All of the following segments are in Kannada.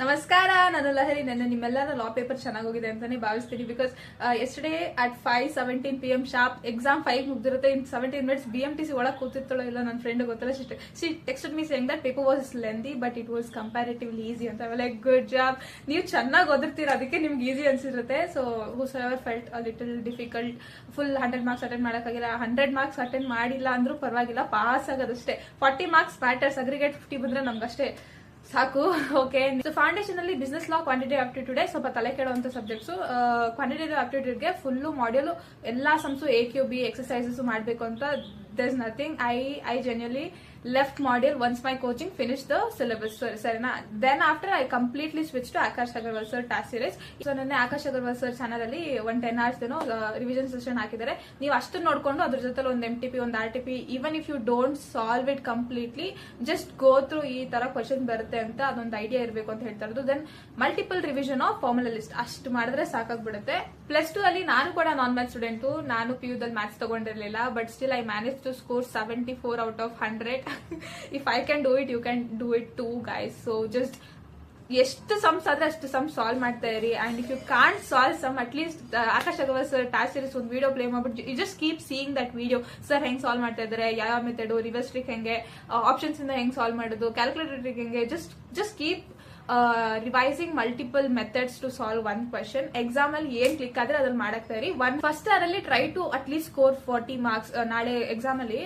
ನಮಸ್ಕಾರ, ನಾನು ಲಹರಿ. ನನ್ನ ನಿಮ್ಮೆಲ್ಲರ ಲಾ ಪೇಪರ್ ಚೆನ್ನಾಗಿ ಹೋಗಿದೆ ಅಂತಾನೆ ಭಾವಿಸ್ತೀನಿ. Because yesterday at 5:17 PM sharp exam 5 ಮುಗ್ದಿರುತ್ತೆ. ಇನ್ 17 minutes BMTC ಒಳಗೆ ಕೂತಿರ್ತಾಳೋ ಇಲ್ಲ ನನ್ನ ಫ್ರೆಂಡ್ ಗೊತ್ತಿಲ್ಲ. She texted me saying that paper was lengthy but it was comparatively easy ಅಂತ. ಲೈಕ್ ಗುಡ್ ಜಾಬ್, ನೀವು ಚೆನ್ನಾಗಿ ಓದಿರ್ತೀರ, ಅದಕ್ಕೆ ನಿಮ್ಗೆ ಈಸಿ ಅನ್ಸಿರುತ್ತೆ. So whoever felt a little difficult, full 100 marks attend ಮಾಡೋಕ್ಕಾಗಿಲ್ಲ, 100 marks ಅಟೆಂಡ್ ಮಾಡಿಲ್ಲ ಅಂದ್ರೂ ಪರವಾಗಿಲ್ಲ, ಪಾಸ್ ಆಗೋದಷ್ಟೇ. 40 marks ಮ್ಯಾಟರ್ಸ್, ಅಗ್ರಿಗೇಟ್ 50 ಬಂದ್ರೆ ನಮ್ಗಷ್ಟೇ ಸಾಕು. ಓಕೆ, ಸೊ ಫೌಂಡೇಶನ್ ಅಲ್ಲಿ ಬಿಸ್ನೆಸ್ ಲಾ, ಕ್ವಾಂಟಿಟೇಟಿವ್ ಆಪ್ಟಿಟ್ಯೂಡ್ ಸ್ವಲ್ಪ ತಲೆ ಕೆಡುವಂತ ಸಬ್ಜೆಕ್ಟ್ಸ್. ಕ್ವಾಂಟಿಟೇಟಿವ್ ಆಪ್ಟಿಟ್ಯೂಡ್ಗೆ ಫುಲ್ಲು ಮಾಡ್ಯೂಲ್ ಎಲ್ಲಾ ಸಮ್ಸು AQB ಎಕ್ಸರ್ಸೈಸಸ್ ಮಾಡಬೇಕು ಅಂತ there's nothing. I genuinely left module once my coaching finished the syllabus. Sarina. Then after I completely switched to Akash Agarwal sir task series. So nanne Akash Agarwal sir channel alli 10 hours revision session ಹಾಕಿದ್ದಾರೆ. ನೀವು ಅಷ್ಟು ನೋಡ್ಕೊಂಡು ಅದ್ರ ಜೊತೆ ಒಂದು MTP ಒಂದು RTP, even if you don't solve it completely, just go through ಈ ತರ ಕ್ವಶನ್ ಬರುತ್ತೆ ಅಂತ ಅದೊಂದು ಐಡಿಯಾ ಇರಬೇಕು ಅಂತ ಹೇಳ್ತಾ ಇರೋದು. Then multiple revision of formula list ಅಷ್ಟು ಮಾಡಿದ್ರೆ ಸಾಕಾಗ್ಬಿಡುತ್ತೆ. +2 ಅಲ್ಲಿ ನಾನು ಕೂಡ ನಾನ್ ಮ್ಯಾಥ್ಸ್ ಸ್ಟೂಡೆಂಟ್, ನಾನು PU ದಲ್ಲಿ ಮ್ಯಾಥ್ಸ್ ತಗೊಂಡಿರ್ಲಿಲ್ಲ, but still I manage to score 74 out of 100. If I can do it, you can do it too, guys. So just ಎಷ್ಟು ಸಮ್ಸ್ ಆದ್ರೆ ಅಷ್ಟು ಸಮ್ ಸಾಲ್ವ್ ಮಾಡ್ತಾ ಇರಿ. And if you can't solve sum, at least Akash Agarwal sir task series ಒಂದು ವಿಡಿಯೋ ಪ್ಲೇ ಮಾಡ್ಬಿಟ್ಟು you just keep seeing that video. Sir ಹೆಂಗ್ ಸಾಲ್ವ್ ಮಾಡ್ತಾ ಇದಾರೆ, ಯಾವ ಮೆಥಡ್, ರಿವರ್ಸ್ ಟ್ರಿಕ್ ಹೆಂಗೆ, ಆಪ್ಷನ್ಸ್ ಇಂದ ಹೆಂಗ್ ಸಾಲ್ವ್ ಮಾಡೋದು, ಕ್ಯಾಲ್ಕುಲೇಟರ್ ಟ್ರಿಕ್ ಹೆಂಗೆ, just keep revising multiple methods to solve one question. Exam ಅಲ್ಲಿ ಏನ್ ಕ್ಲಿಕ್ ಆದ್ರೆ ಅದ್ರಲ್ಲಿ ಮಾಡಾಕ್ತಾ ಇರಿ. ಫಸ್ಟ್ ಅವರಲ್ಲಿ try to at least score 40 marks. ನಾಳೆ ಎಕ್ಸಾಮ್ ಅಲ್ಲಿ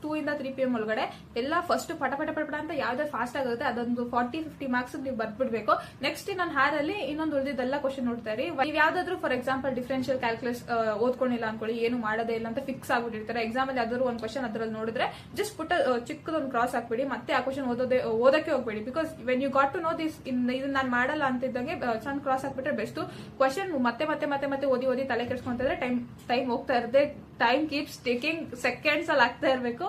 2 ಇಂದ 3 PM ಒಳಗಡೆ ಎಲ್ಲ ಫಸ್ಟ್ ಪಟ ಅಂತ ಯಾವ್ದು ಫಾಸ್ಟ್ ಆಗುತ್ತೆ ಅದೊಂದು 40-50 marks ನೀವು ಬರ್ಬಿಡ್ಬೇಕು. ನೆಕ್ಸ್ಟ್ ಇನ್ನೊಂದು ಹಾರಲ್ಲಿ ಇನ್ನೊಂದು ಉಳಿದಿದ್ದೆಲ್ಲ ಕ್ವಶನ್ ನೋಡ್ತಾ ಇರಿ. ನೀವು ಯಾವ್ದಾದ್ರು ಫಾರ್ ಎಕ್ಸಾಂಪಲ್ ಡಿಫರೆನ್ಶಿಯಲ್ ಕ್ಯಾಲ್ಕುಲಸ್ ಓದ್ಕೊಂಡಿಲ್ಲ ಅನ್ಕೊಳ್ಳಿ, ಏನು ಮಾಡೋದೇ ಇಲ್ಲ ಅಂತ ಫಿಕ್ಸ್ ಆಗ್ಬಿಟ್ಟಿರ್ತಾರೆ. ಎಕ್ಸಾಮ್ ಅಲ್ಲಿ ಯಾವ್ದಾದ್ರು ಒಂದು ಕ್ವಶನ್ ಅದ್ರಲ್ಲಿ ನೋಡಿದ್ರೆ ಜಸ್ಟ್ ಚಿಕ್ಕದೊಂದು ಕ್ರಾಸ್ ಹಾಕ್ಬಿಡಿ, ಮತ್ತೆ ಆ ಕ್ವಶನ್ ಓದಕ್ಕೆ ಹೋಗ್ಬೇಡಿ. Because when you got to know this, ಇದನ್ನ ನಾನು ಮಾಡಲ್ಲ ಅಂತಿದ್ದಂಗೆ ಸಣ್ಣ ಕ್ರಾಸ್ ಹಾಕ್ಬಿಟ್ರೆ ಬೆಸ್ಟ್. ಕ್ವಶನ್ ಮತ್ತೆ ಓದಿ ತಲೆ ಕೆಡ್ಸ್ಕೊಂತಿದ್ರೆ ಟೈಮ್ ಹೋಗ್ತಾ ಇರುತ್ತೆ. ಟೈಮ್ ಕೀಪ್ಸ್ ಟೇಕಿಂಗ್, ಸೆಕೆಂಡ್ಸ್ ಅಲ್ಲಿ ಆಗ್ತಾ ಇರಬೇಕು.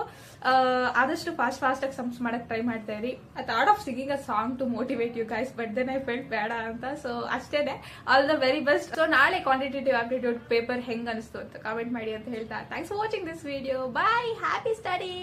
ಆದಷ್ಟು ಫಾಸ್ಟ್ ಆಗಿ ಸಮ್ಸ್ ಮಾಡಕ್ ಟ್ರೈ ಮಾಡ್ತಾ ಇರಿ. I thought of singing a song to motivate you guys, but then I felt ಬೇಡ ಅಂತ. ಸೊ ಅಷ್ಟೇನೆ, all the very best. So ನಾಳೆ ಕ್ವಾಂಟಿಟೇಟಿವ್ ಆಪ್ಟಿಟ್ಯೂಡ್ ಪೇಪರ್ ಹೆಂಗ್ ಅನಿಸ್ತು ಅಂತ ಕಾಮೆಂಟ್ ಮಾಡಿ ಅಂತ ಹೇಳ್ತಾ, thanks for watching this video. Bye, happy study.